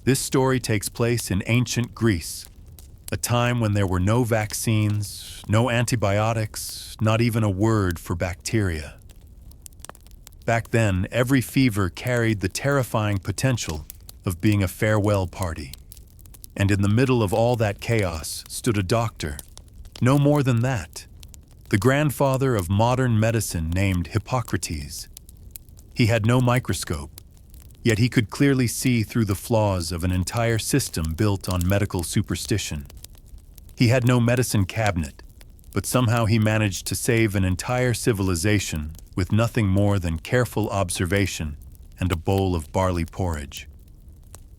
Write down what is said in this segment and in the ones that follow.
This story takes place in ancient Greece, a time when there were no vaccines, no antibiotics, not even a word for bacteria. Back then, every fever carried the terrifying potential of being a farewell party. And in the middle of all that chaos stood a doctor, no more than that, the grandfather of modern medicine named Hippocrates. He had no microscope, yet he could clearly see through the flaws of an entire system built on medical superstition. He had no medicine cabinet, but somehow he managed to save an entire civilization with nothing more than careful observation and a bowl of barley porridge.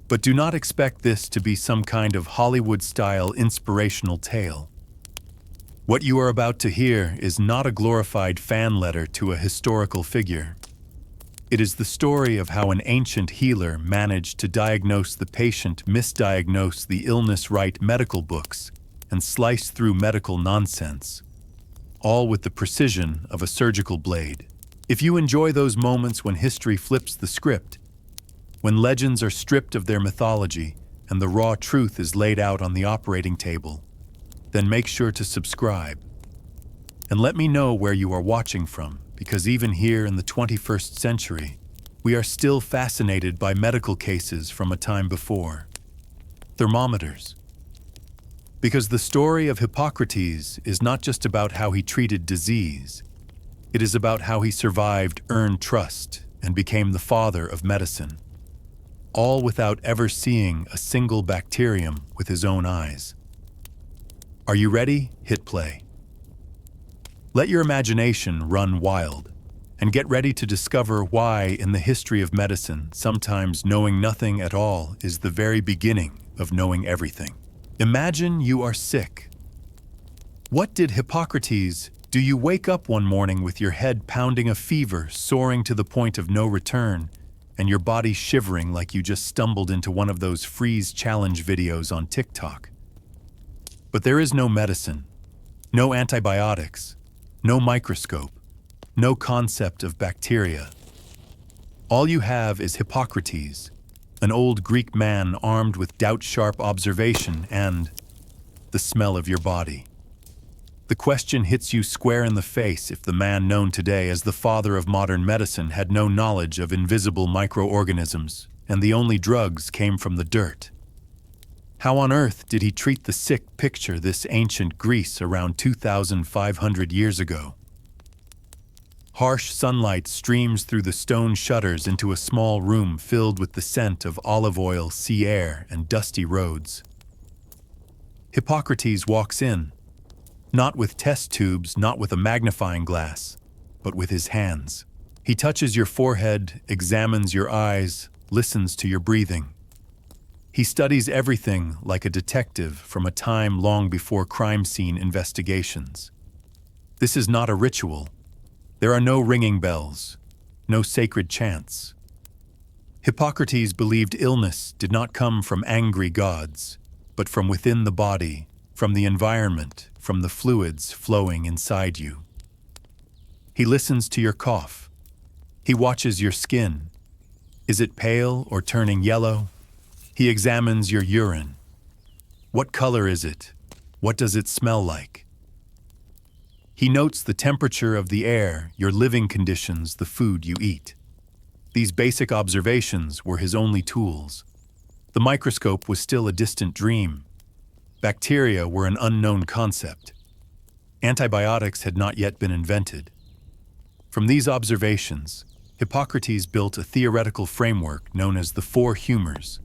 But do not expect this to be some kind of Hollywood-style inspirational tale. What you are about to hear is not a glorified fan letter to a historical figure. It is the story of how an ancient healer managed to diagnose the patient, misdiagnose the illness, write medical books, and slice through medical nonsense, all with the precision of a surgical blade. If you enjoy those moments when history flips the script, when legends are stripped of their mythology and the raw truth is laid out on the operating table, then make sure to subscribe. And let me know where you are watching from, because even here in the 21st century, we are still fascinated by medical cases from a time before. Thermometers. Because the story of Hippocrates is not just about how he treated disease, it is about how he survived, earned trust, and became the father of medicine, all without ever seeing a single bacterium with his own eyes. Are you ready? Hit play. Let your imagination run wild, and get ready to discover why in the history of medicine, sometimes knowing nothing at all is the very beginning of knowing everything. Imagine you are sick. What did Hippocrates do? You wake up one morning with your head pounding, a fever soaring to the point of no return, and your body shivering like you just stumbled into one of those freeze challenge videos on TikTok. But there is no medicine, no antibiotics, no microscope, no concept of bacteria. All you have is Hippocrates, an old Greek man armed with doubt-sharp observation and the smell of your body. The question hits you square in the face if the man known today as the father of modern medicine had no knowledge of invisible microorganisms, and the only drugs came from the dirt. How on earth did he treat the sick? Picture this ancient Greece around 2,500 years ago. Harsh sunlight streams through the stone shutters into a small room filled with the scent of olive oil, sea air, and dusty roads. Hippocrates walks in, not with test tubes, not with a magnifying glass, but with his hands. He touches your forehead, examines your eyes, listens to your breathing. He studies everything like a detective from a time long before crime scene investigations. This is not a ritual. There are no ringing bells, no sacred chants. Hippocrates believed illness did not come from angry gods, but from within the body, from the environment, from the fluids flowing inside you. He listens to your cough. He watches your skin. Is it pale or turning yellow? He examines your urine. What color is it? What does it smell like? He notes the temperature of the air, your living conditions, the food you eat. These basic observations were his only tools. The microscope was still a distant dream. Bacteria were an unknown concept. Antibiotics had not yet been invented. From these observations, Hippocrates built a theoretical framework known as the four humors: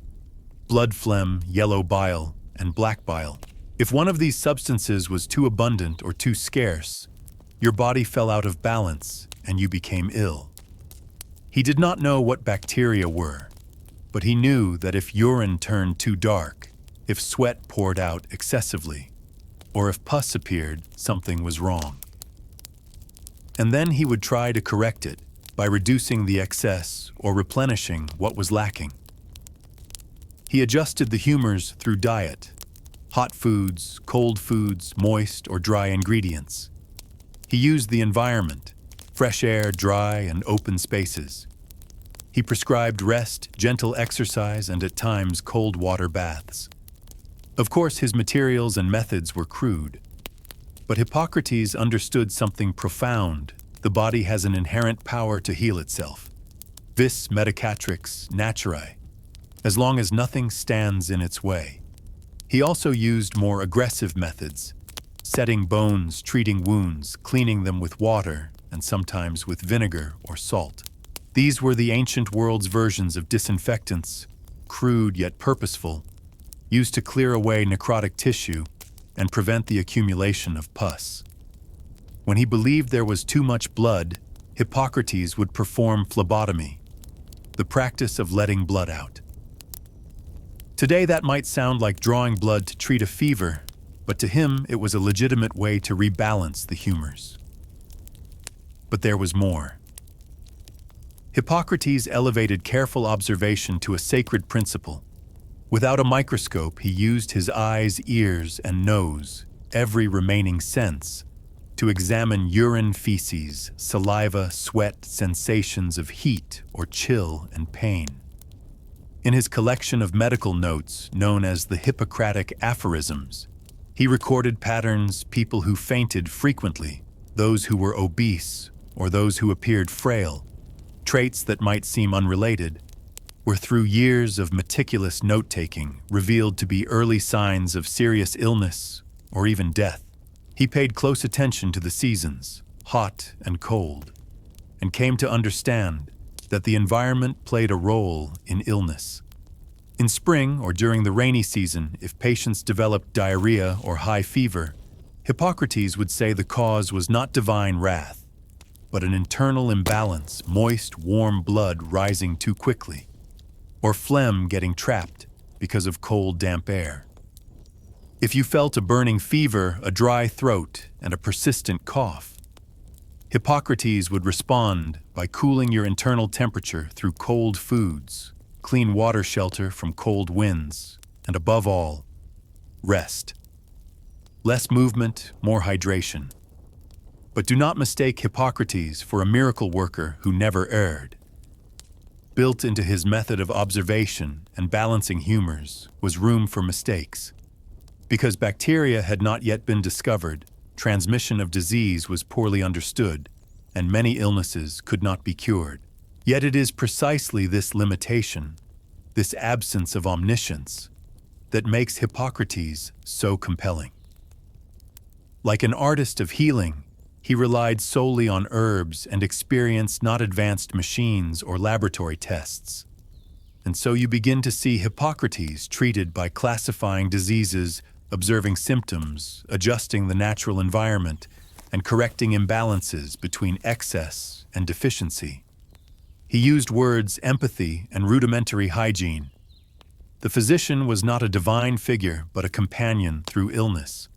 blood phlegm, yellow bile, and black bile. If one of these substances was too abundant or too scarce, your body fell out of balance and you became ill. He did not know what bacteria were, but he knew that if urine turned too dark, if sweat poured out excessively, or if pus appeared, something was wrong. And then he would try to correct it by reducing the excess or replenishing what was lacking. He adjusted the humors through diet: hot foods, cold foods, moist or dry ingredients. He used the environment: fresh air, dry and open spaces. He prescribed rest, gentle exercise, and at times cold water baths. Of course, his materials and methods were crude. But Hippocrates understood something profound. The body has an inherent power to heal itself. Vis medicatrix naturae, as long as nothing stands in its way. He also used more aggressive methods, setting bones, treating wounds, cleaning them with water, and sometimes with vinegar or salt. These were the ancient world's versions of disinfectants, crude yet purposeful, used to clear away necrotic tissue and prevent the accumulation of pus. When he believed there was too much blood, Hippocrates would perform phlebotomy, the practice of letting blood out. Today that might sound like drawing blood to treat a fever, but to him it was a legitimate way to rebalance the humors. But there was more. Hippocrates elevated careful observation to a sacred principle. Without a microscope, he used his eyes, ears, and nose, every remaining sense, to examine urine, feces, saliva, sweat, sensations of heat or chill and pain. In his collection of medical notes, known as the Hippocratic aphorisms, he recorded patterns: people who fainted frequently, those who were obese, or those who appeared frail. Traits that might seem unrelated were, through years of meticulous note-taking, revealed to be early signs of serious illness or even death. He paid close attention to the seasons, hot and cold, and came to understand that the environment played a role in illness. In spring or during the rainy season, if patients developed diarrhea or high fever, Hippocrates would say the cause was not divine wrath, but an internal imbalance, moist, warm blood rising too quickly, or phlegm getting trapped because of cold, damp air. If you felt a burning fever, a dry throat, and a persistent cough, Hippocrates would respond by cooling your internal temperature through cold foods, clean water shelter from cold winds, and above all, rest. Less movement, more hydration. But do not mistake Hippocrates for a miracle worker who never erred. Built into his method of observation and balancing humors was room for mistakes. Because bacteria had not yet been discovered, transmission of disease was poorly understood, and many illnesses could not be cured. Yet it is precisely this limitation, this absence of omniscience, that makes Hippocrates so compelling. Like an artist of healing, he relied solely on herbs and experienced not advanced machines or laboratory tests. And so you begin to see Hippocrates treated by classifying diseases, observing symptoms, adjusting the natural environment, and correcting imbalances between excess and deficiency. He used words empathy and rudimentary hygiene. The physician was not a divine figure, but a companion through illness.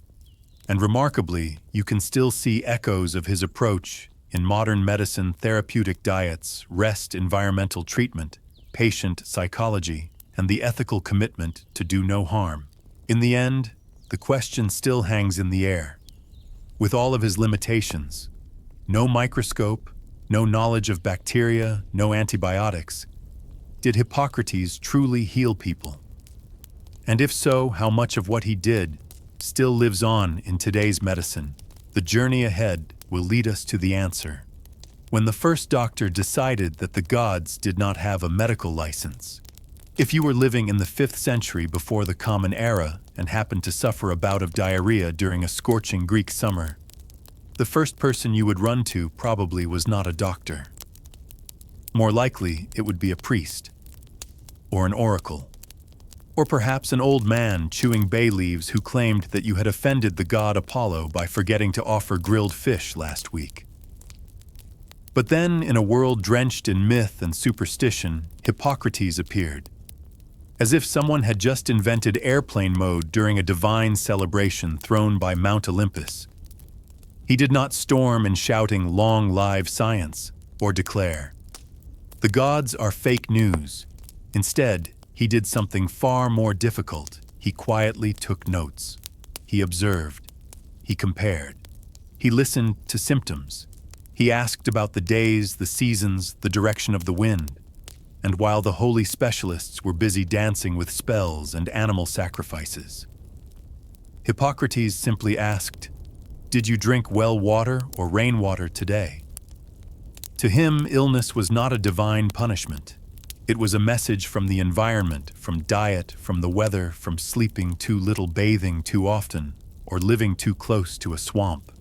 And remarkably, you can still see echoes of his approach in modern medicine, therapeutic diets, rest, environmental treatment, patient psychology, and the ethical commitment to do no harm. In the end, the question still hangs in the air. With all of his limitations, no microscope, no knowledge of bacteria, no antibiotics, did Hippocrates truly heal people? And if so, how much of what he did still lives on in today's medicine? The journey ahead will lead us to the answer. When the first doctor decided that the gods did not have a medical license. If you were living in the 5th century before the Common Era and happened to suffer a bout of diarrhea during a scorching Greek summer, the first person you would run to probably was not a doctor. More likely, it would be a priest, or an oracle, or perhaps an old man chewing bay leaves who claimed that you had offended the god Apollo by forgetting to offer grilled fish last week. But then, in a world drenched in myth and superstition, Hippocrates appeared. As if someone had just invented airplane mode during a divine celebration thrown by Mount Olympus. He did not storm in shouting "Long live science" or declare, "The gods are fake news." Instead, he did something far more difficult. He quietly took notes. He observed. He compared. He listened to symptoms. He asked about the days, the seasons, the direction of the wind. and while the holy specialists were busy dancing with spells and animal sacrifices. Hippocrates simply asked, "Did you drink well water or rainwater today?" To him, illness was not a divine punishment. It was a message from the environment, from diet, from the weather, from sleeping too little, bathing too often, or living too close to a swamp.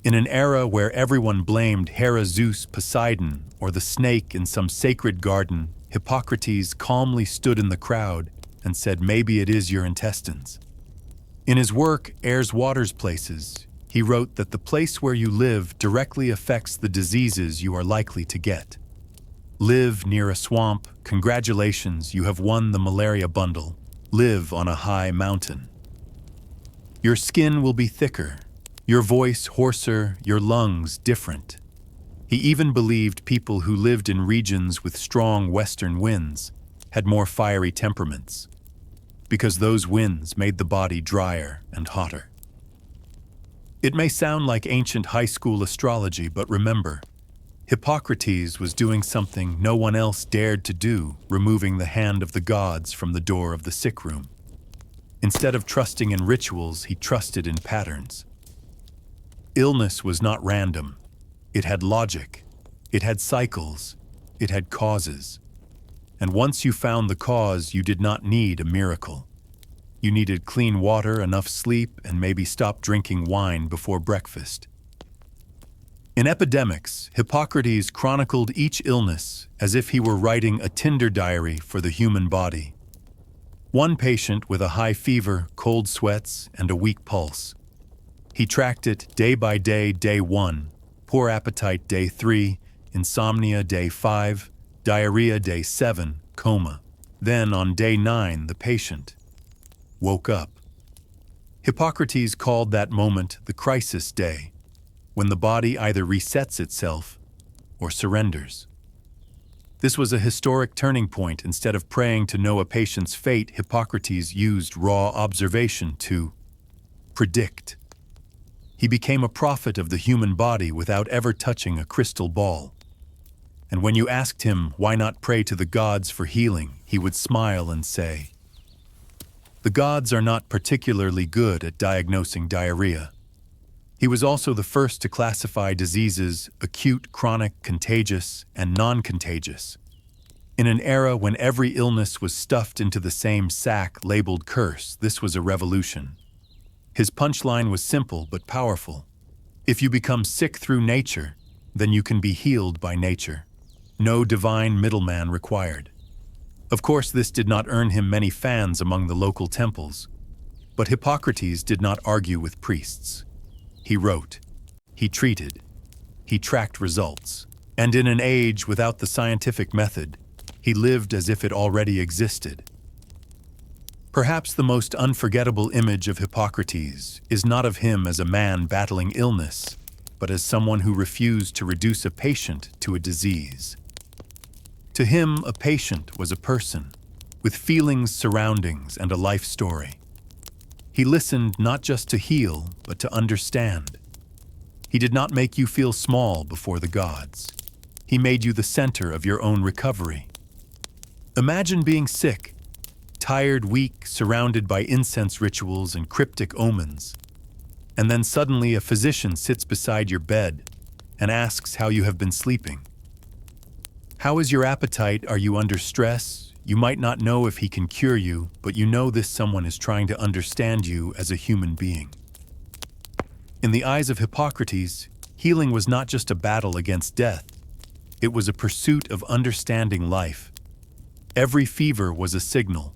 In an era where everyone blamed Hera, Zeus, Poseidon, or the snake in some sacred garden, Hippocrates calmly stood in the crowd and said, "Maybe it is your intestines." In his work, Air's Waters Places, he wrote that the place where you live directly affects the diseases you are likely to get. Live near a swamp, congratulations, you have won the malaria bundle. Live on a high mountain. Your skin will be thicker, your voice hoarser, your lungs different. He even believed people who lived in regions with strong western winds had more fiery temperaments, because those winds made the body drier and hotter. It may sound like ancient high school astrology, but remember, Hippocrates was doing something no one else dared to do, removing the hand of the gods from the door of the sick room. Instead of trusting in rituals, he trusted in patterns. Illness was not random. It had logic. It had cycles. It had causes. And once you found the cause, you did not need a miracle. You needed clean water, enough sleep, and maybe stop drinking wine before breakfast. In Epidemics, Hippocrates chronicled each illness as if he were writing a Tinder diary for the human body. One patient with a high fever, cold sweats, and a weak pulse. He tracked it day by day, day 1, poor appetite day 3, insomnia day 5, diarrhea day 7, coma. Then on day 9, the patient woke up. Hippocrates called that moment the crisis day, when the body either resets itself or surrenders. This was a historic turning point. Instead of praying to know a patient's fate, Hippocrates used raw observation to predict. He became a prophet of the human body without ever touching a crystal ball. And when you asked him why not pray to the gods for healing, he would smile and say, "The gods are not particularly good at diagnosing diarrhea." He was also the first to classify diseases acute, chronic, contagious, and non-contagious. In an era when every illness was stuffed into the same sack labeled curse, this was a revolution. His punchline was simple but powerful. If you become sick through nature, then you can be healed by nature. No divine middleman required. Of course, this did not earn him many fans among the local temples, but Hippocrates did not argue with priests. He wrote, he treated, he tracked results, and in an age without the scientific method, he lived as if it already existed. Perhaps the most unforgettable image of Hippocrates is not of him as a man battling illness, but as someone who refused to reduce a patient to a disease. To him, a patient was a person, with feelings, surroundings, and a life story. He listened not just to heal, but to understand. He did not make you feel small before the gods. He made you the center of your own recovery. Imagine being sick, tired, weak, surrounded by incense rituals and cryptic omens. And then suddenly a physician sits beside your bed and asks how you have been sleeping. How is your appetite? Are you under stress? You might not know if he can cure you, but you know this someone is trying to understand you as a human being. In the eyes of Hippocrates, healing was not just a battle against death. It was a pursuit of understanding life. Every fever was a signal,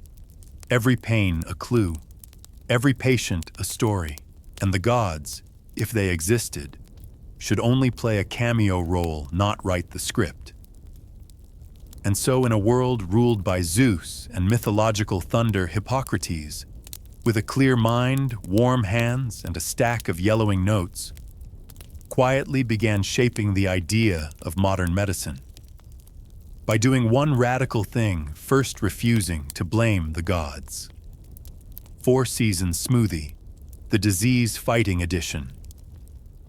every pain a clue, every patient a story, and the gods, if they existed, should only play a cameo role, not write the script. And so in a world ruled by Zeus and mythological thunder, Hippocrates, with a clear mind, warm hands, and a stack of yellowing notes, quietly began shaping the idea of modern medicine. By doing one radical thing, first refusing to blame the gods. 4 Seasons Smoothie, the disease-fighting edition.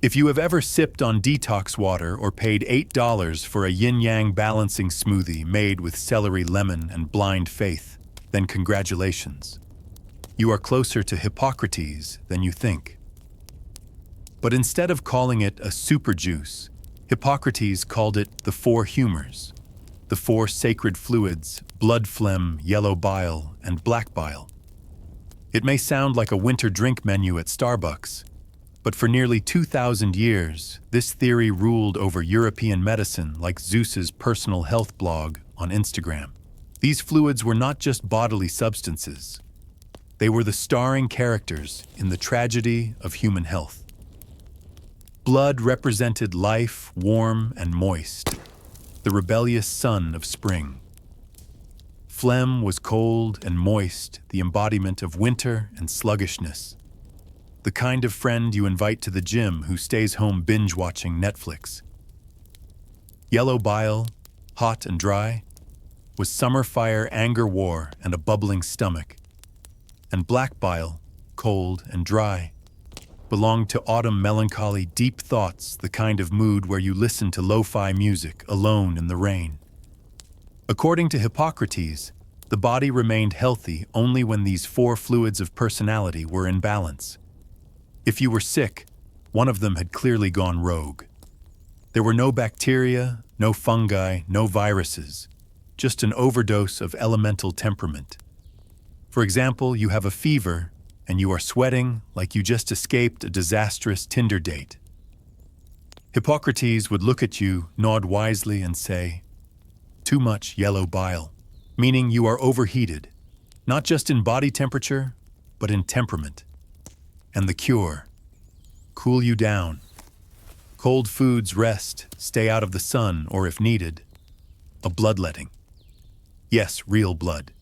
If you have ever sipped on detox water or paid $8 for a yin-yang balancing smoothie made with celery, lemon, and blind faith, then congratulations. You are closer to Hippocrates than you think. But instead of calling it a super juice, Hippocrates called it the four humors, the four sacred fluids: blood, phlegm, yellow bile, and black bile. It may sound like a winter drink menu at Starbucks, but for nearly 2,000 years, this theory ruled over European medicine like Zeus's personal health blog on Instagram. These fluids were not just bodily substances. They were the starring characters in the tragedy of human health. Blood represented life, warm and moist, the rebellious son of spring. Phlegm was cold and moist, the embodiment of winter and sluggishness. The kind of friend you invite to the gym who stays home binge-watching Netflix. Yellow bile, hot and dry, was summer fire, anger, war, and a bubbling stomach. And black bile, cold and dry, belonged to autumn melancholy, deep thoughts, the kind of mood where you listen to lo-fi music alone in the rain. According to Hippocrates, the body remained healthy only when these four fluids of personality were in balance. If you were sick, one of them had clearly gone rogue. There were no bacteria, no fungi, no viruses, just an overdose of elemental temperament. For example, you have a fever and you are sweating like you just escaped a disastrous Tinder date. Hippocrates would look at you, nod wisely, and say, "Too much yellow bile," meaning you are overheated, not just in body temperature, but in temperament. And the cure: cool you down. Cold foods, rest, stay out of the sun, or if needed, a bloodletting. Yes, real blood.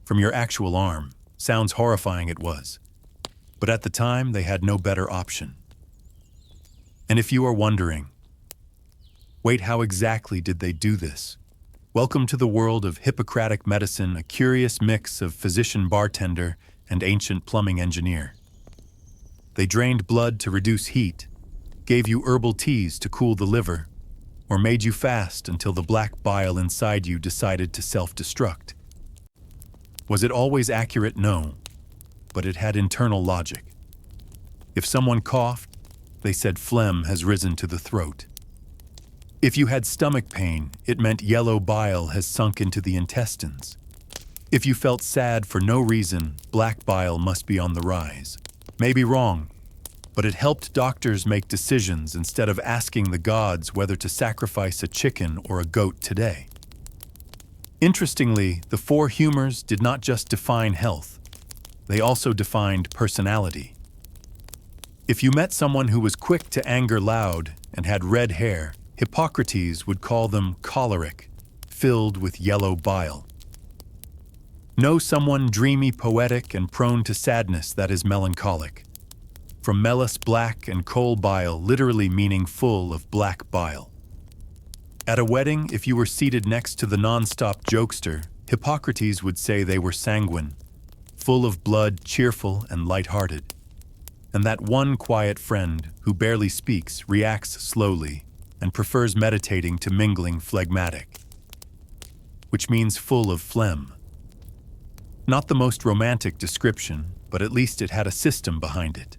From your actual arm. Sounds horrifying, it was. But at the time, they had no better option. And if you are wondering, wait, how exactly did they do this? Welcome to the world of Hippocratic medicine, a curious mix of physician, bartender, and ancient plumbing engineer. They drained blood to reduce heat, gave you herbal teas to cool the liver, or made you fast until the black bile inside you decided to self-destruct. Was it always accurate? No, but it had internal logic. If someone coughed, they said phlegm has risen to the throat. If you had stomach pain, it meant yellow bile has sunk into the intestines. If you felt sad for no reason, black bile must be on the rise. Maybe wrong, but it helped doctors make decisions instead of asking the gods whether to sacrifice a chicken or a goat today. Interestingly, the four humors did not just define health, they also defined personality. If you met someone who was quick to anger, loud, and had red hair, Hippocrates would call them choleric, filled with yellow bile. Know someone dreamy, poetic, and prone to sadness, that is melancholic. From melis, black, and coal bile, literally meaning full of black bile. At a wedding, if you were seated next to the non-stop jokester, Hippocrates would say they were sanguine, full of blood, cheerful, and light-hearted. And that one quiet friend who barely speaks, reacts slowly, and prefers meditating to mingling, phlegmatic, which means full of phlegm. Not the most romantic description, but at least it had a system behind it.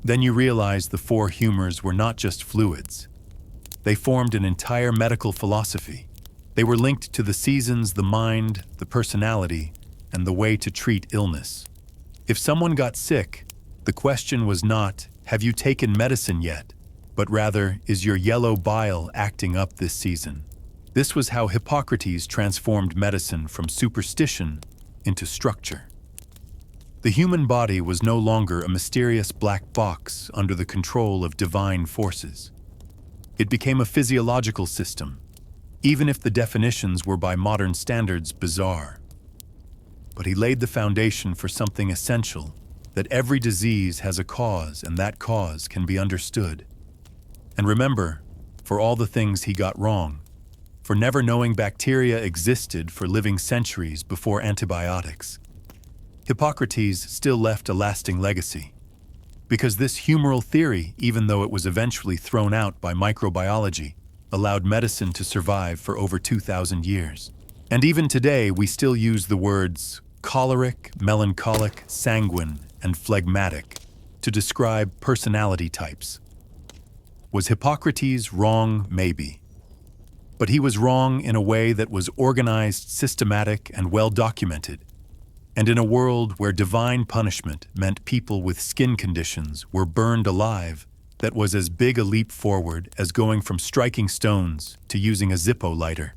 Then you realize the four humors were not just fluids. They formed an entire medical philosophy. They were linked to the seasons, the mind, the personality, and the way to treat illness. If someone got sick, the question was not, "Have you taken medicine yet?" but rather, "Is your yellow bile acting up this season?" This was how Hippocrates transformed medicine from superstition into structure. The human body was no longer a mysterious black box under the control of divine forces. It became a physiological system, even if the definitions were by modern standards bizarre. But he laid the foundation for something essential, that every disease has a cause and that cause can be understood. And remember, for all the things he got wrong, for never knowing bacteria existed for living centuries before antibiotics, Hippocrates still left a lasting legacy. Because this humoral theory, even though it was eventually thrown out by microbiology, allowed medicine to survive for over 2,000 years. And even today, we still use the words choleric, melancholic, sanguine, and phlegmatic to describe personality types. Was Hippocrates wrong? Maybe. But he was wrong in a way that was organized, systematic, and well documented. And in a world where divine punishment meant people with skin conditions were burned alive, that was as big a leap forward as going from striking stones to using a Zippo lighter.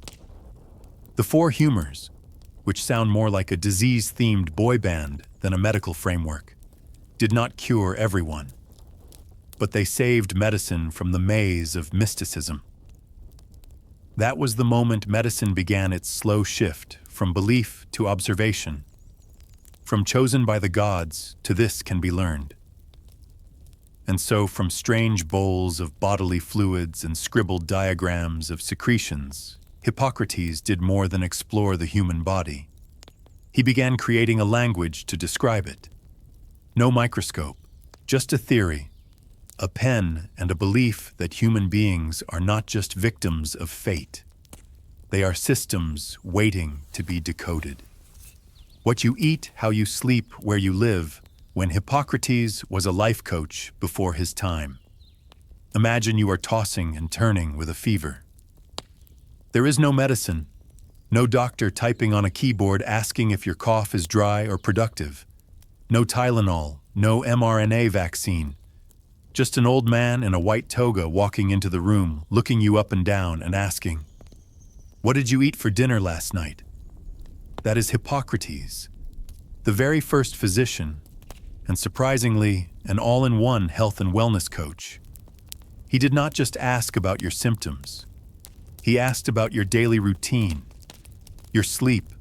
The four humors, which sound more like a disease-themed boy band than a medical framework, did not cure everyone. But they saved medicine from the maze of mysticism. That was the moment medicine began its slow shift from belief to observation. From chosen by the gods to this can be learned. And so from strange bowls of bodily fluids and scribbled diagrams of secretions, Hippocrates did more than explore the human body. He began creating a language to describe it. No microscope, just a theory, a pen and a belief that human beings are not just victims of fate. They are systems waiting to be decoded. What you eat, how you sleep, where you live, when Hippocrates was a life coach before his time. Imagine you are tossing and turning with a fever. There is no medicine, no doctor typing on a keyboard asking if your cough is dry or productive, no Tylenol, no mRNA vaccine, just an old man in a white toga walking into the room, looking you up and down and asking, "What did you eat for dinner last night?" That is Hippocrates, the very first physician, and surprisingly, an all-in-one health and wellness coach. He did not just ask about your symptoms. He asked about your daily routine, your sleep,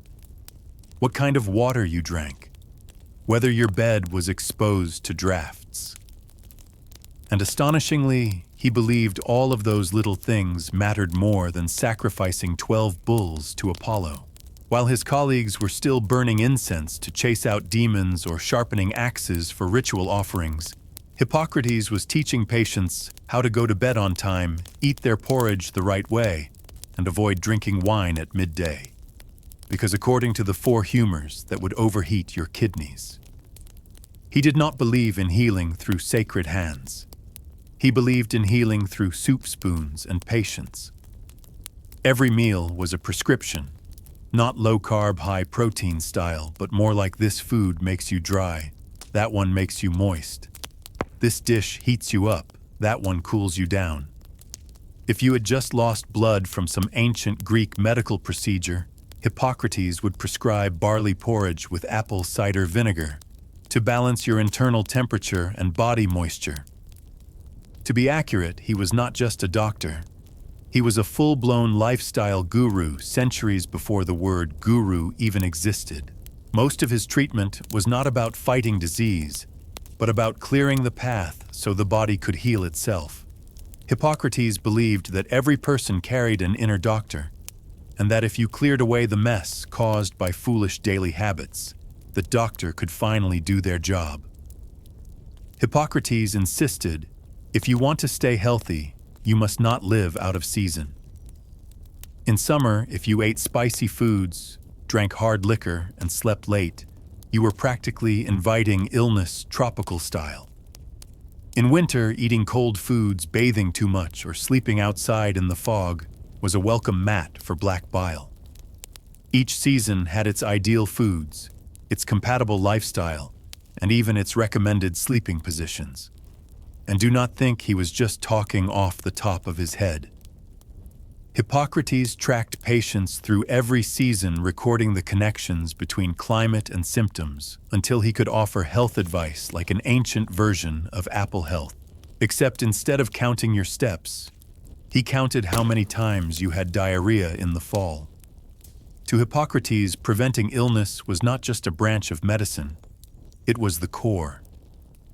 what kind of water you drank, whether your bed was exposed to drafts. And astonishingly, he believed all of those little things mattered more than sacrificing 12 bulls to Apollo. While his colleagues were still burning incense to chase out demons or sharpening axes for ritual offerings, Hippocrates was teaching patients how to go to bed on time, eat their porridge the right way, and avoid drinking wine at midday. Because according to the four humors that would overheat your kidneys. He did not believe in healing through sacred hands. He believed in healing through soup spoons and patience. Every meal was a prescription. Not low-carb, high-protein style, but more like this food makes you dry, that one makes you moist. This dish heats you up, that one cools you down. If you had just lost blood from some ancient Greek medical procedure, Hippocrates would prescribe barley porridge with apple cider vinegar to balance your internal temperature and body moisture. To be accurate, he was not just a doctor. He was a full-blown lifestyle guru centuries before the word guru even existed. Most of his treatment was not about fighting disease, but about clearing the path so the body could heal itself. Hippocrates believed that every person carried an inner doctor, and that if you cleared away the mess caused by foolish daily habits, the doctor could finally do their job. Hippocrates insisted, if you want to stay healthy, you must not live out of season. In summer, if you ate spicy foods, drank hard liquor, and slept late, you were practically inviting illness tropical style. In winter, eating cold foods, bathing too much, or sleeping outside in the fog was a welcome mat for black bile. Each season had its ideal foods, its compatible lifestyle, and even its recommended sleeping positions. And do not think he was just talking off the top of his head. Hippocrates tracked patients through every season, recording the connections between climate and symptoms until he could offer health advice like an ancient version of Apple Health. Except instead of counting your steps, he counted how many times you had diarrhea in the fall. To Hippocrates, preventing illness was not just a branch of medicine, it was the core.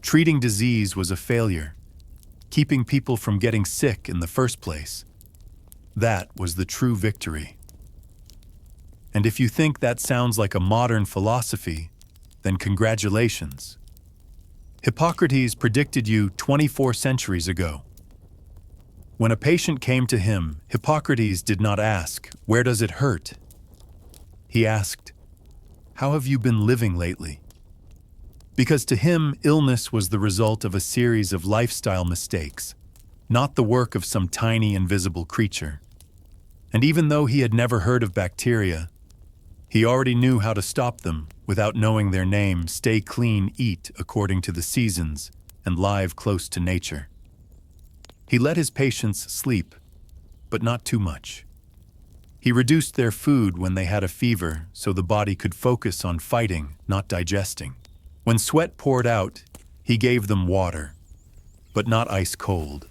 Treating disease was a failure. Keeping people from getting sick in the first place, that was the true victory. And if you think that sounds like a modern philosophy, then congratulations. Hippocrates predicted you 24 centuries ago. When a patient came to him, Hippocrates did not ask, "Where does it hurt?" He asked, "How have you been living lately?" Because to him, illness was the result of a series of lifestyle mistakes, not the work of some tiny invisible creature. And even though he had never heard of bacteria, he already knew how to stop them without knowing their name: stay clean, eat according to the seasons, and live close to nature. He let his patients sleep, but not too much. He reduced their food when they had a fever so the body could focus on fighting, not digesting. When sweat poured out, he gave them water, but not ice cold.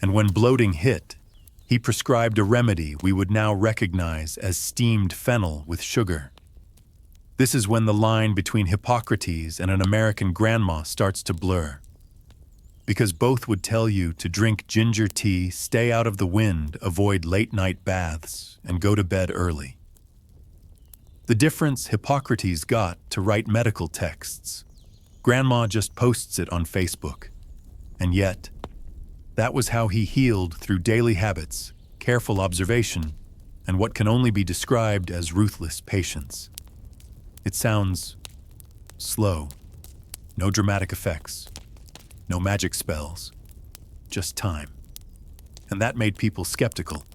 And when bloating hit, he prescribed a remedy we would now recognize as steamed fennel with sugar. This is when the line between Hippocrates and an American grandma starts to blur. Because both would tell you to drink ginger tea, stay out of the wind, avoid late-night baths, and go to bed early. The difference: Hippocrates got to write medical texts. Grandma just posts it on Facebook. And yet, that was how he healed, through daily habits, careful observation, and what can only be described as ruthless patience. It sounds slow, no dramatic effects, no magic spells, just time. And that made people skeptical.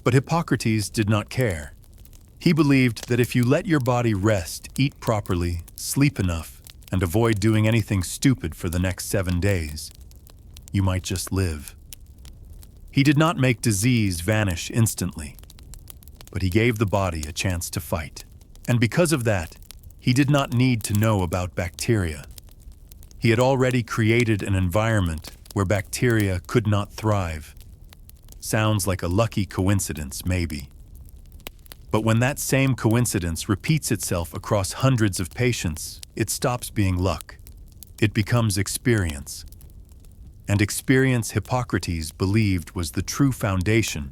But Hippocrates did not care. He believed that if you let your body rest, eat properly, sleep enough, and avoid doing anything stupid for the next 7 days, you might just live. He did not make disease vanish instantly, but he gave the body a chance to fight. And because of that, he did not need to know about bacteria. He had already created an environment where bacteria could not thrive. Sounds like a lucky coincidence, maybe. But when that same coincidence repeats itself across hundreds of patients, it stops being luck. It becomes experience. And experience, Hippocrates believed, was the true foundation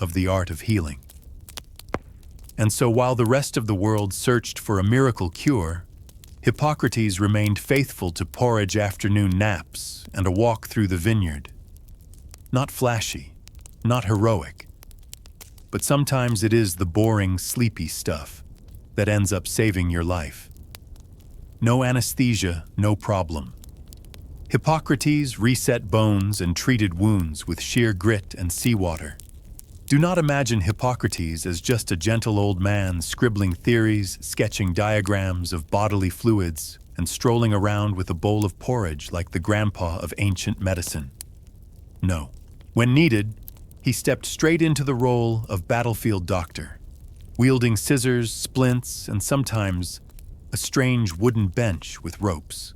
of the art of healing. And so while the rest of the world searched for a miracle cure, Hippocrates remained faithful to porridge afternoon naps and a walk through the vineyard. Not flashy, not heroic, but sometimes it is the boring, sleepy stuff that ends up saving your life. No anesthesia, no problem. Hippocrates reset bones and treated wounds with sheer grit and seawater. Do not imagine Hippocrates as just a gentle old man scribbling theories, sketching diagrams of bodily fluids, and strolling around with a bowl of porridge like the grandpa of ancient medicine. No. When needed, he stepped straight into the role of battlefield doctor, wielding scissors, splints, and sometimes a strange wooden bench with ropes.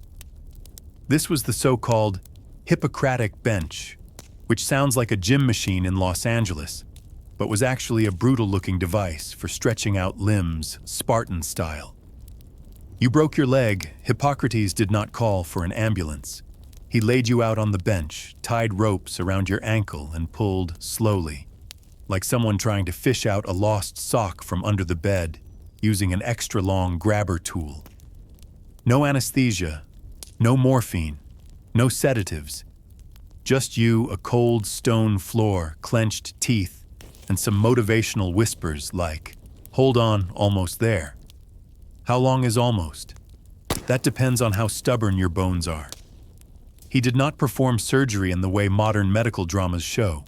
This was the so-called Hippocratic bench, which sounds like a gym machine in Los Angeles, but was actually a brutal-looking device for stretching out limbs, Spartan style. You broke your leg, Hippocrates did not call for an ambulance. He laid you out on the bench, tied ropes around your ankle, and pulled slowly, like someone trying to fish out a lost sock from under the bed, using an extra-long grabber tool. No anesthesia, no morphine, no sedatives. Just you, a cold stone floor, clenched teeth, and some motivational whispers like, "Hold on, almost there." How long is almost? That depends on how stubborn your bones are. He did not perform surgery in the way modern medical dramas show,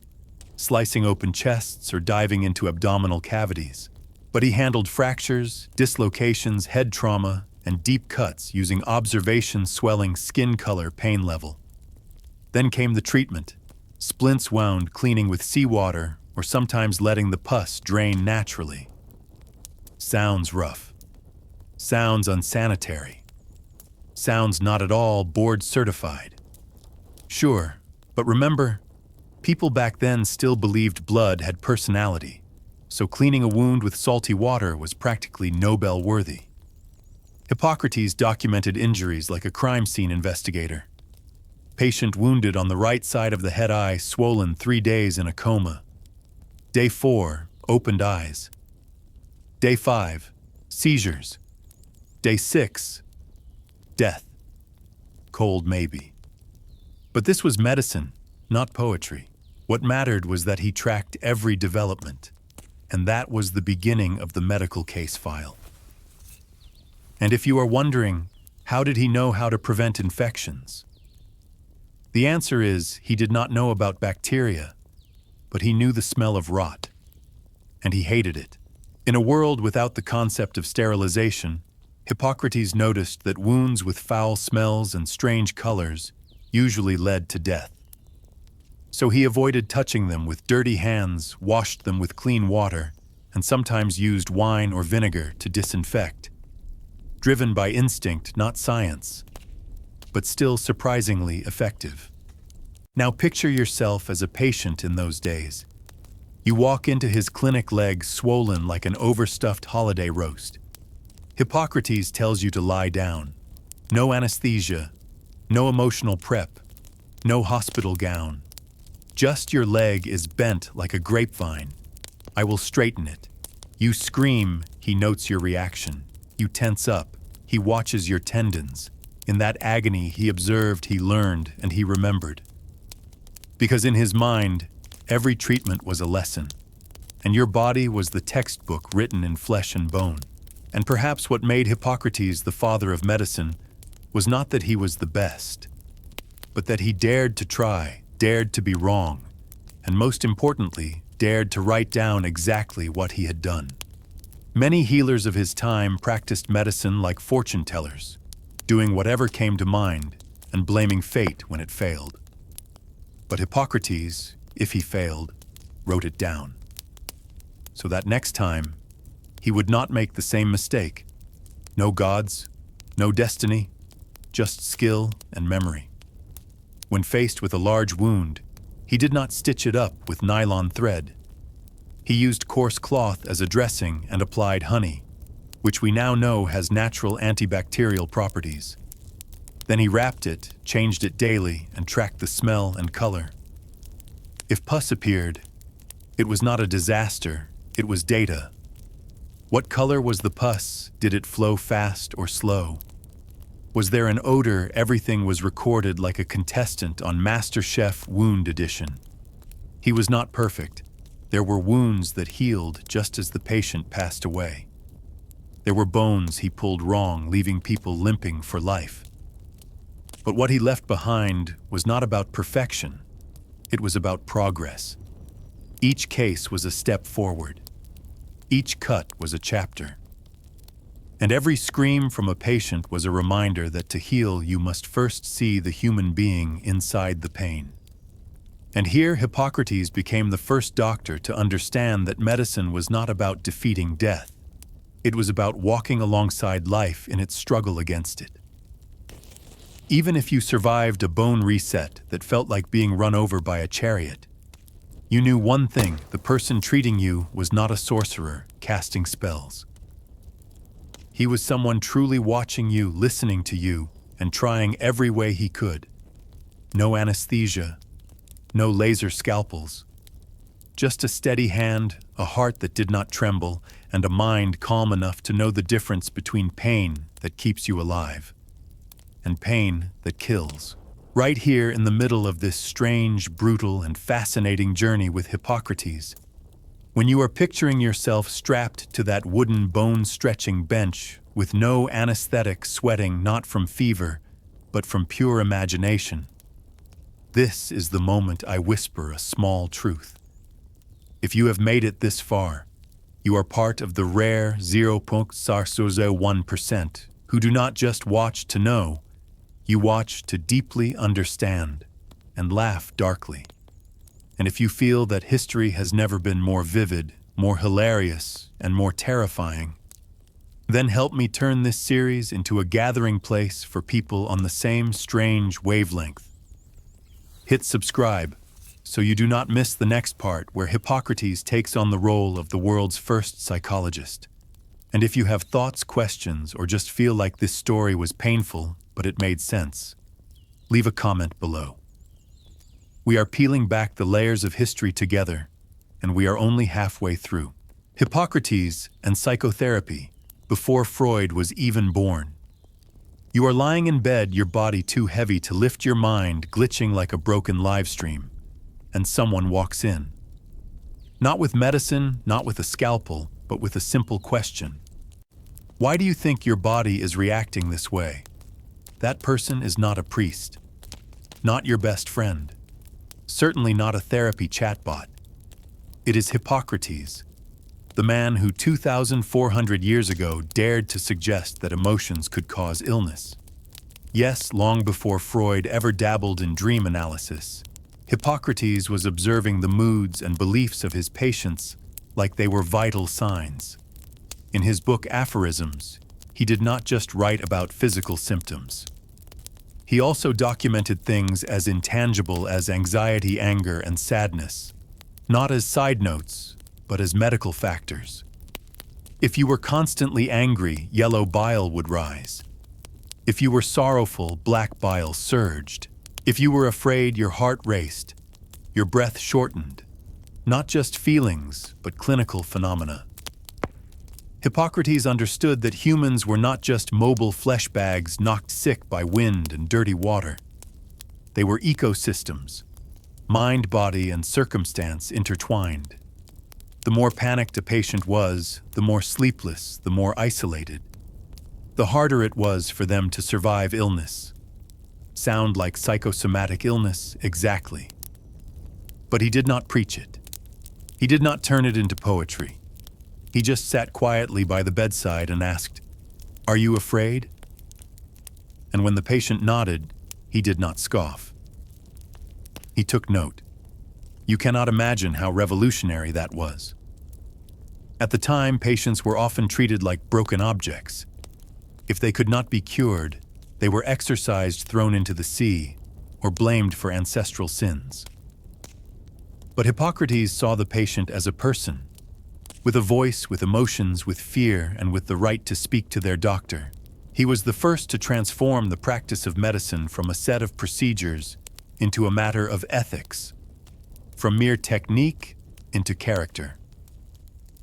slicing open chests or diving into abdominal cavities. But he handled fractures, dislocations, head trauma, and deep cuts using observation, swelling, skin color, pain level. Then came the treatment: splints wound, cleaning with seawater, or sometimes letting the pus drain naturally. Sounds rough. Sounds unsanitary. Sounds not at all board certified. Sure, but remember, people back then still believed blood had personality, so cleaning a wound with salty water was practically Nobel-worthy. Hippocrates documented injuries like a crime scene investigator. Patient wounded on the right side of the head eye, swollen 3 days in a coma. Day 4, opened eyes. Day 5, seizures. Day 6, death. cold maybe. But this was medicine, not poetry. What mattered was that he tracked every development, and that was the beginning of the medical case file. And if you are wondering, how did he know how to prevent infections? The answer is, he did not know about bacteria, but he knew the smell of rot, and he hated it. In a world without the concept of sterilization, Hippocrates noticed that wounds with foul smells and strange colors usually led to death. So he avoided touching them with dirty hands, washed them with clean water, and sometimes used wine or vinegar to disinfect, driven by instinct, not science, but still surprisingly effective. Now picture yourself as a patient in those days. You walk into his clinic, legs swollen like an overstuffed holiday roast. Hippocrates tells you to lie down. No anesthesia, no emotional prep, no hospital gown. Just your leg is bent like a grapevine. I will straighten it. You scream, he notes your reaction. You tense up, he watches your tendons. In that agony, he observed, he learned, and he remembered. Because in his mind, every treatment was a lesson, and your body was the textbook written in flesh and bone. And perhaps what made Hippocrates the father of medicine was not that he was the best, but that he dared to try, dared to be wrong, and most importantly, dared to write down exactly what he had done. Many healers of his time practiced medicine like fortune tellers, doing whatever came to mind and blaming fate when it failed. But Hippocrates, if he failed, wrote it down, so that next time, he would not make the same mistake. No gods, no destiny, just skill and memory. When faced with a large wound, he did not stitch it up with nylon thread. He used coarse cloth as a dressing and applied honey, which we now know has natural antibacterial properties. Then he wrapped it, changed it daily, and tracked the smell and color. If pus appeared, it was not a disaster, it was data. What color was the pus? Did it flow fast or slow? Was there an odor? Everything was recorded like a contestant on MasterChef Wound Edition. He was not perfect. There were wounds that healed just as the patient passed away. There were bones he pulled wrong, leaving people limping for life. But what he left behind was not about perfection. It was about progress. Each case was a step forward. Each cut was a chapter. And every scream from a patient was a reminder that to heal you must first see the human being inside the pain. And here Hippocrates became the first doctor to understand that medicine was not about defeating death. It was about walking alongside life in its struggle against it. Even if you survived a bone reset that felt like being run over by a chariot, you knew one thing: the person treating you was not a sorcerer casting spells. He was someone truly watching you, listening to you, and trying every way he could. No anesthesia, no laser scalpels, just a steady hand, a heart that did not tremble, and a mind calm enough to know the difference between pain that keeps you alive and pain that kills. Right here in the middle of this strange, brutal, and fascinating journey with Hippocrates, when you are picturing yourself strapped to that wooden bone-stretching bench with no anesthetic, sweating not from fever, but from pure imagination, this is the moment I whisper a small truth. If you have made it this far, you are part of the rare 0.01% who do not just watch to know, you watch to deeply understand and laugh darkly. And if you feel that history has never been more vivid, more hilarious, and more terrifying, then help me turn this series into a gathering place for people on the same strange wavelength. Hit subscribe so you do not miss the next part where Hippocrates takes on the role of the world's first psychologist. And if you have thoughts, questions, or just feel like this story was painful but it made sense, leave a comment below. We are peeling back the layers of history together, and we are only halfway through. Hippocrates and psychotherapy, before Freud was even born. You are lying in bed, your body too heavy to lift your mind, glitching like a broken live stream, and someone walks in. Not with medicine, not with a scalpel, but with a simple question. Why do you think your body is reacting this way? That person is not a priest, not your best friend, certainly not a therapy chatbot. It is Hippocrates, the man who 2,400 years ago dared to suggest that emotions could cause illness. Yes, long before Freud ever dabbled in dream analysis, Hippocrates was observing the moods and beliefs of his patients like they were vital signs. In his book Aphorisms, he did not just write about physical symptoms. He also documented things as intangible as anxiety, anger, and sadness, not as side notes, but as medical factors. If you were constantly angry, yellow bile would rise. If you were sorrowful, black bile surged. If you were afraid, your heart raced, your breath shortened. Not just feelings, but clinical phenomena. Hippocrates understood that humans were not just mobile flesh bags knocked sick by wind and dirty water. They were ecosystems, mind, body, and circumstance intertwined. The more panicked a patient was, the more sleepless, the more isolated. The harder it was for them to survive illness. Sound like psychosomatic illness? Exactly. But he did not preach it. He did not turn it into poetry. He just sat quietly by the bedside and asked, "Are you afraid?" And when the patient nodded, he did not scoff. He took note. You cannot imagine how revolutionary that was. At the time, patients were often treated like broken objects. If they could not be cured, they were exorcised, thrown into the sea, or blamed for ancestral sins. But Hippocrates saw the patient as a person, with a voice, with emotions, with fear, and with the right to speak to their doctor. He was the first to transform the practice of medicine from a set of procedures into a matter of ethics, from mere technique into character,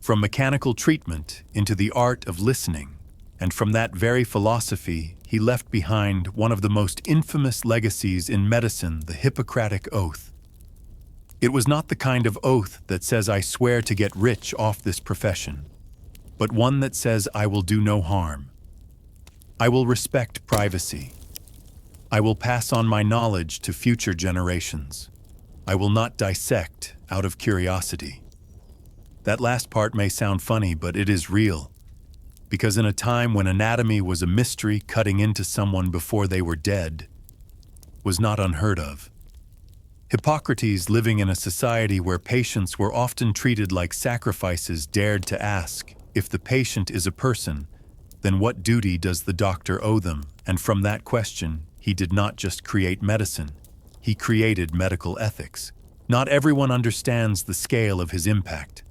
from mechanical treatment into the art of listening, and from that very philosophy he left behind one of the most infamous legacies in medicine, the Hippocratic Oath. It was not the kind of oath that says, "I swear to get rich off this profession," but one that says, "I will do no harm. I will respect privacy. I will pass on my knowledge to future generations. I will not dissect out of curiosity." That last part may sound funny, but it is real. Because in a time when anatomy was a mystery, cutting into someone before they were dead was not unheard of. Hippocrates, living in a society where patients were often treated like sacrifices, dared to ask, if the patient is a person, then what duty does the doctor owe them? And from that question, he did not just create medicine, he created medical ethics. Not everyone understands the scale of his impact.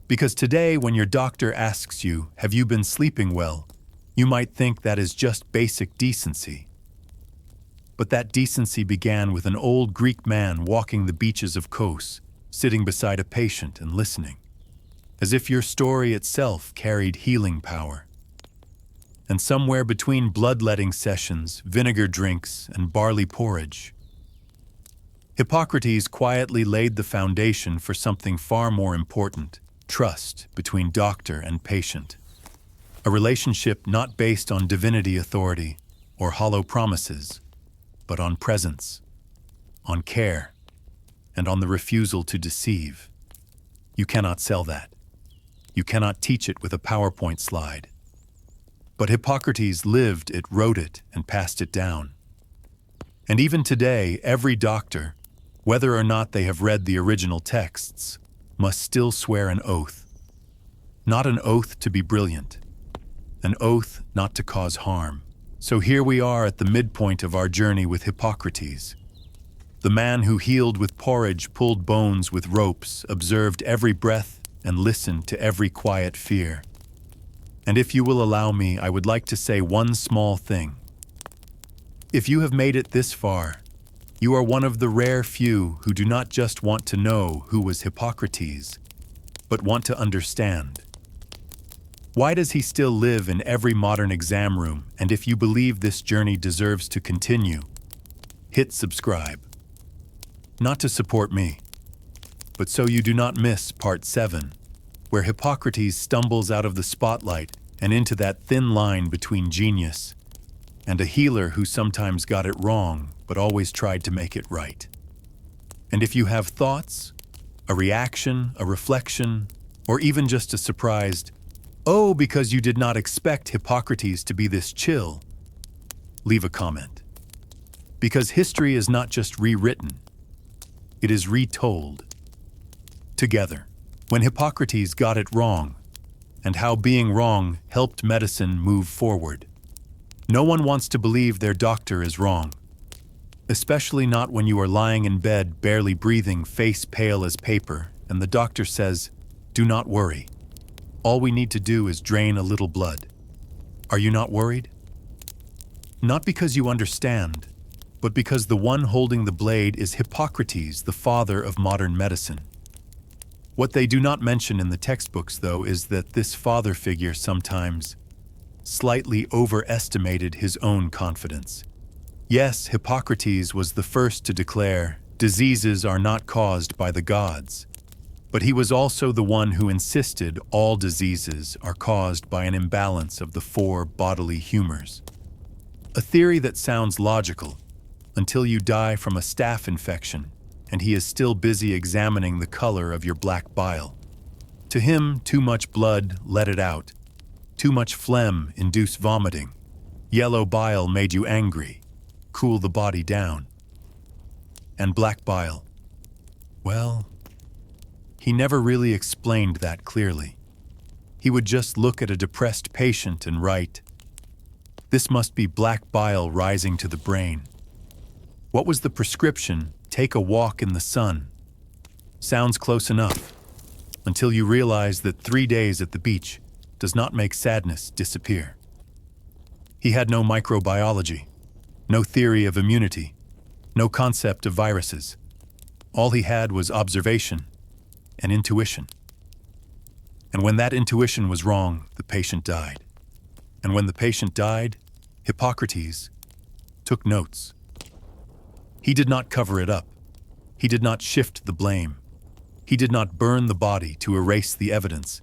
Because today, when your doctor asks you, "Have you been sleeping well?" you might think that is just basic decency. But that decency began with an old Greek man walking the beaches of Kos, sitting beside a patient and listening, as if your story itself carried healing power. And somewhere between bloodletting sessions, vinegar drinks, and barley porridge, Hippocrates quietly laid the foundation for something far more important: trust between doctor and patient. A relationship not based on divinity, authority, or hollow promises, but on presence, on care, and on the refusal to deceive. You cannot sell that. You cannot teach it with a PowerPoint slide. But Hippocrates lived it, wrote it, and passed it down. And even today, every doctor, whether or not they have read the original texts, must still swear an oath. Not an oath to be brilliant, an oath not to cause harm. So here we are at the midpoint of our journey with Hippocrates, the man who healed with porridge, pulled bones with ropes, observed every breath, and listened to every quiet fear. And if you will allow me, I would like to say one small thing. If you have made it this far, you are one of the rare few who do not just want to know who was Hippocrates, but want to understand. Why does he still live in every modern exam room? And if you believe this journey deserves to continue, hit subscribe. Not to support me, but so you do not miss Part 7, where Hippocrates stumbles out of the spotlight and into that thin line between genius and a healer who sometimes got it wrong but always tried to make it right. And if you have thoughts, a reaction, a reflection, or even just a surprised, "Oh, because you did not expect Hippocrates to be this chill," leave a comment. Because history is not just rewritten, it is retold. Together, when Hippocrates got it wrong, and how being wrong helped medicine move forward. No one wants to believe their doctor is wrong, especially not when you are lying in bed, barely breathing, face pale as paper, and the doctor says, "Do not worry. All we need to do is drain a little blood." Are you not worried? Not because you understand, but because the one holding the blade is Hippocrates, the father of modern medicine. What they do not mention in the textbooks, though, is that this father figure sometimes slightly overestimated his own confidence. Yes, Hippocrates was the first to declare, "Diseases are not caused by the gods." But he was also the one who insisted all diseases are caused by an imbalance of the four bodily humors. A theory that sounds logical until you die from a staph infection and he is still busy examining the color of your black bile. To him, too much blood, let it out. Too much phlegm induced vomiting. Yellow bile made you angry. Cool the body down. And black bile, well, he never really explained that clearly. He would just look at a depressed patient and write, "This must be black bile rising to the brain." What was the prescription? Take a walk in the sun. Sounds close enough, until you realize that 3 days at the beach does not make sadness disappear. He had no microbiology, no theory of immunity, no concept of viruses. All he had was observation and intuition. And when that intuition was wrong, the patient died. And when the patient died, Hippocrates took notes. He did not cover it up. He did not shift the blame. He did not burn the body to erase the evidence.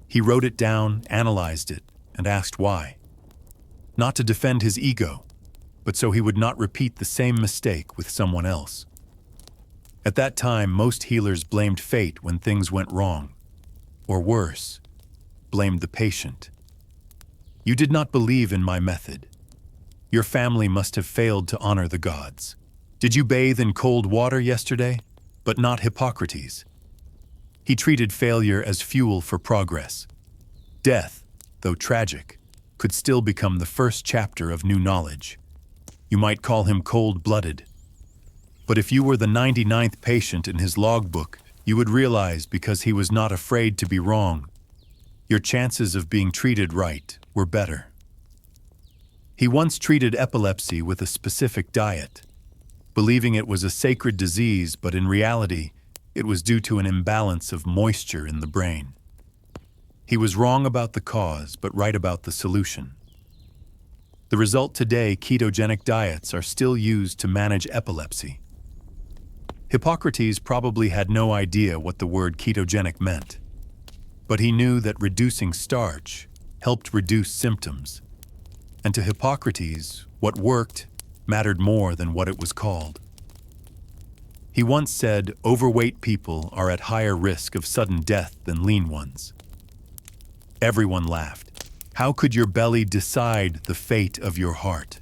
He wrote it down, analyzed it, and asked why. Not to defend his ego, but so he would not repeat the same mistake with someone else. At that time, most healers blamed fate when things went wrong, or worse, blamed the patient. You did not believe in my method. Your family must have failed to honor the gods. Did you bathe in cold water yesterday? But not Hippocrates. He treated failure as fuel for progress. Death, though tragic, could still become the first chapter of new knowledge. You might call him cold-blooded. But if you were the 99th patient in his logbook, you would realize because he was not afraid to be wrong, your chances of being treated right were better. He once treated epilepsy with a specific diet, believing it was a sacred disease, but in reality, it was due to an imbalance of moisture in the brain. He was wrong about the cause, but right about the solution. The result today, ketogenic diets are still used to manage epilepsy. Hippocrates probably had no idea what the word ketogenic meant, but he knew that reducing starch helped reduce symptoms. And to Hippocrates, what worked mattered more than what it was called. He once said, overweight people are at higher risk of sudden death than lean ones. Everyone laughed. How could your belly decide the fate of your heart?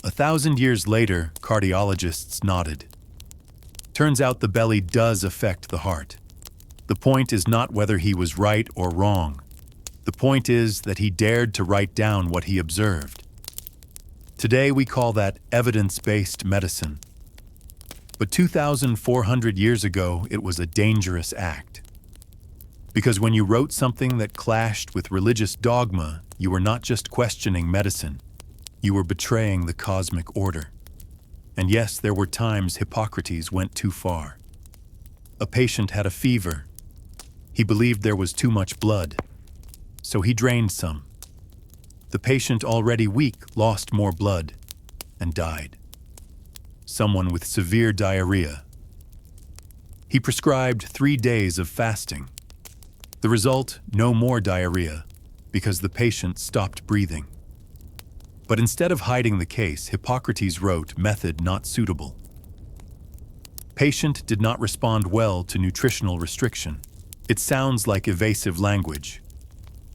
1,000 years later, cardiologists nodded. Turns out the belly does affect the heart. The point is not whether he was right or wrong. The point is that he dared to write down what he observed. Today we call that evidence-based medicine. But 2,400 years ago, it was a dangerous act. Because when you wrote something that clashed with religious dogma, you were not just questioning medicine, you were betraying the cosmic order. And yes, there were times Hippocrates went too far. A patient had a fever. He believed there was too much blood. so he drained some. The patient, already weak, lost more blood and died. Someone with severe diarrhea. He prescribed 3 days of fasting. The result, no more diarrhea, because the patient stopped breathing. But instead of hiding the case, Hippocrates wrote, "Method not suitable." Patient did not respond well to nutritional restriction. It sounds like evasive language,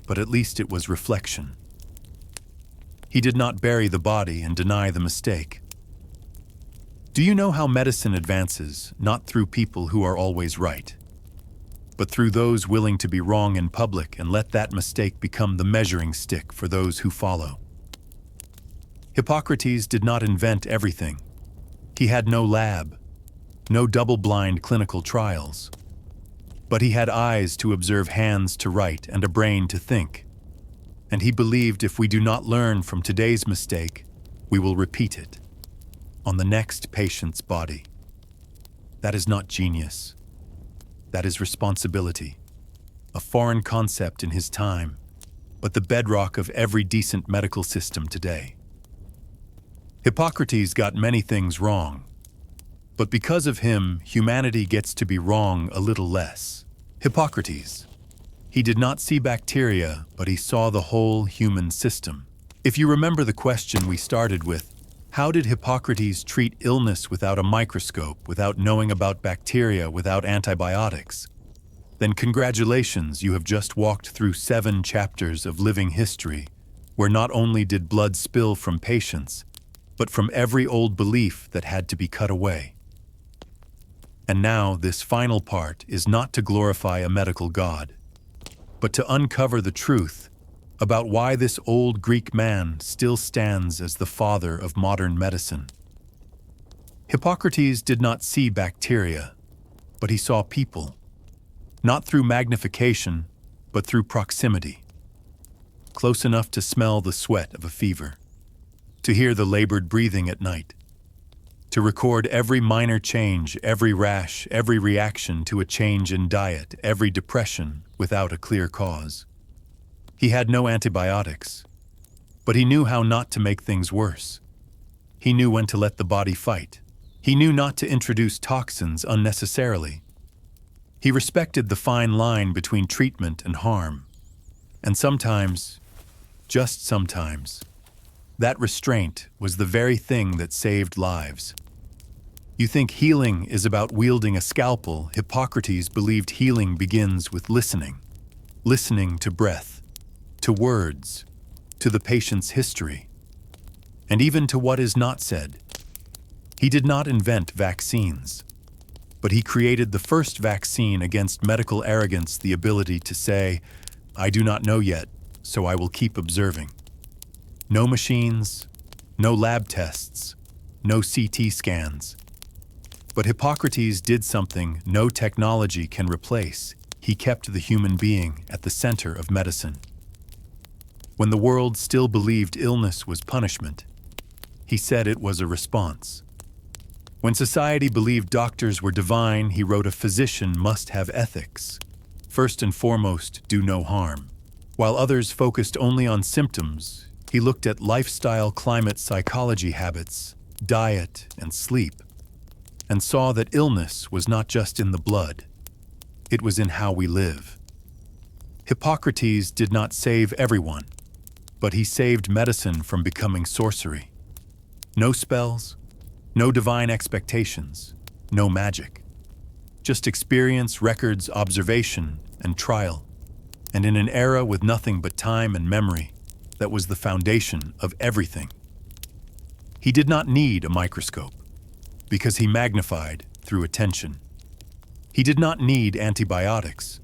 but at least it was reflection. He did not bury the body and deny the mistake. Do you know how medicine advances, not through people who are always right, but through those willing to be wrong in public and let that mistake become the measuring stick for those who follow? Hippocrates did not invent everything. He had no lab, no double-blind clinical trials. But he had eyes to observe, hands to write, and a brain to think. And he believed if we do not learn from today's mistake, we will repeat it on the next patient's body. That is not genius. That is responsibility, a foreign concept in his time, but the bedrock of every decent medical system today. Hippocrates got many things wrong, but because of him, humanity gets to be wrong a little less. Hippocrates. He did not see bacteria, but he saw the whole human system. If you remember the question we started with, how did Hippocrates treat illness without a microscope, without knowing about bacteria, without antibiotics? Then congratulations, you have just walked through 7 chapters of living history, where not only did blood spill from patients, but from every old belief that had to be cut away. And now this final part is not to glorify a medical god, but to uncover the truth about why this old Greek man still stands as the father of modern medicine. Hippocrates did not see bacteria, but he saw people, not through magnification, but through proximity, close enough to smell the sweat of a fever, to hear the labored breathing at night, to record every minor change, every rash, every reaction to a change in diet, every depression without a clear cause. He had no antibiotics, but he knew how not to make things worse. He knew when to let the body fight. He knew not to introduce toxins unnecessarily. He respected the fine line between treatment and harm. And sometimes, just sometimes, that restraint was the very thing that saved lives. You think healing is about wielding a scalpel. Hippocrates believed healing begins with listening. Listening to breath, to words, to the patient's history, and even to what is not said. He did not invent vaccines, but he created the first vaccine against medical arrogance, the ability to say, "I do not know yet, so I will keep observing." No machines, no lab tests, no CT scans. But Hippocrates did something no technology can replace. He kept the human being at the center of medicine. When the world still believed illness was punishment, he said it was a response. When society believed doctors were divine, he wrote, "A physician must have ethics. First and foremost, do no harm." While others focused only on symptoms, he looked at lifestyle, climate, psychology, habits, diet, and sleep, and saw that illness was not just in the blood, it was in how we live. Hippocrates did not save everyone, but he saved medicine from becoming sorcery. No spells, no divine expectations, no magic. Just experience, records, observation, and trial. And in an era with nothing but time and memory, that was the foundation of everything. He did not need a microscope, because he magnified through attention. He did not need antibiotics,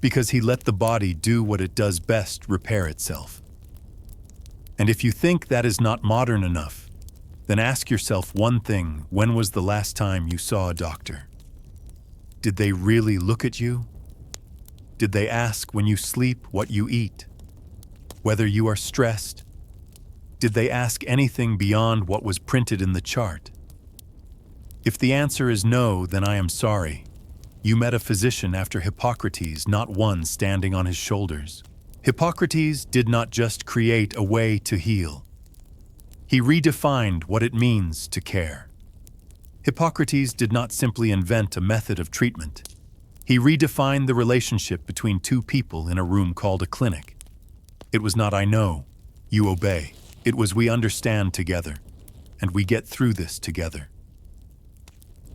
because he let the body do what it does best, repair itself. And if you think that is not modern enough, then ask yourself one thing: when was the last time you saw a doctor? Did they really look at you? Did they ask when you sleep what you eat? Whether you are stressed? Did they ask anything beyond what was printed in the chart? If the answer is no, then I am sorry. You met a physician after Hippocrates, not one standing on his shoulders. Hippocrates did not just create a way to heal. He redefined what it means to care. Hippocrates did not simply invent a method of treatment. He redefined the relationship between two people in a room called a clinic. It was not "I know, you obey." It was "we understand together, and we get through this together."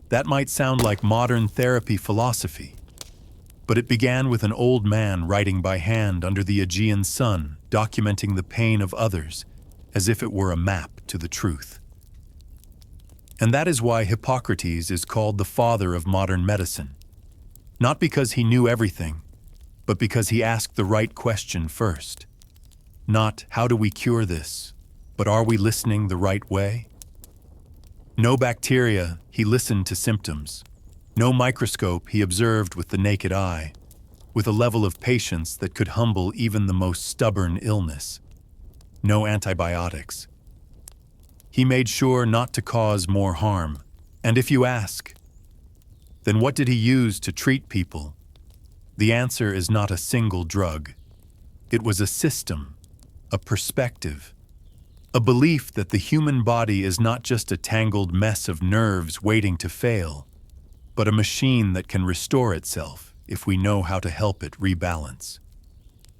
That might sound like modern therapy philosophy, but it began with an old man writing by hand under the Aegean sun, documenting the pain of others as if it were a map to the truth. And that is why Hippocrates is called the father of modern medicine. Not because he knew everything, but because he asked the right question first. Not "how do we cure this?" but "are we listening the right way?" No bacteria, he listened to symptoms. No microscope, he observed with the naked eye, with a level of patience that could humble even the most stubborn illness. No antibiotics. He made sure not to cause more harm. And if you ask, then what did he use to treat people? The answer is not a single drug. It was a system, a perspective, a belief that the human body is not just a tangled mess of nerves waiting to fail, but a machine that can restore itself if we know how to help it rebalance.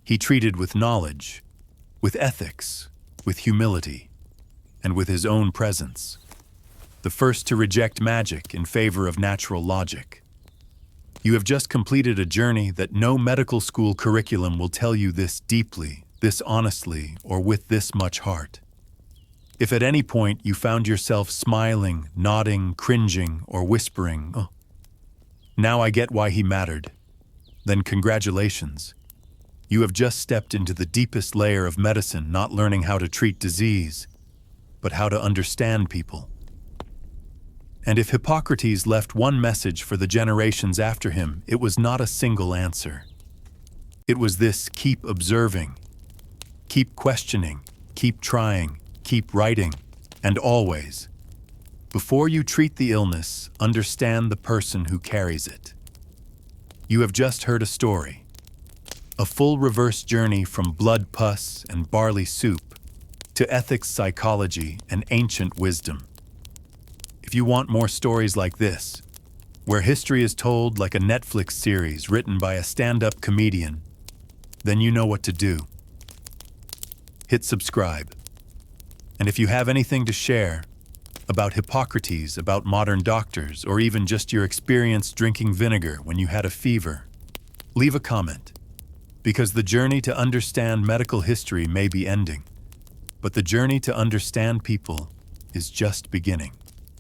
He treated with knowledge, with ethics, with humility, and with his own presence. The first to reject magic in favor of natural logic. You have just completed a journey that no medical school curriculum will tell you this deeply, this honestly, or with this much heart. If at any point you found yourself smiling, nodding, cringing, or whispering, "Oh, now I get why he mattered," then congratulations. You have just stepped into the deepest layer of medicine, not learning how to treat disease, but how to understand people. And if Hippocrates left one message for the generations after him, it was not a single answer. It was this: keep observing, keep questioning, keep trying, keep writing, and always, before you treat the illness, understand the person who carries it. You have just heard a story, a full reverse journey from blood pus and barley soup to ethics, psychology, and ancient wisdom. If you want more stories like this, where history is told like a Netflix series written by a stand-up comedian, then you know what to do. Hit subscribe. And if you have anything to share about Hippocrates, about modern doctors, or even just your experience drinking vinegar when you had a fever, leave a comment. Because the journey to understand medical history may be ending, but the journey to understand people is just beginning.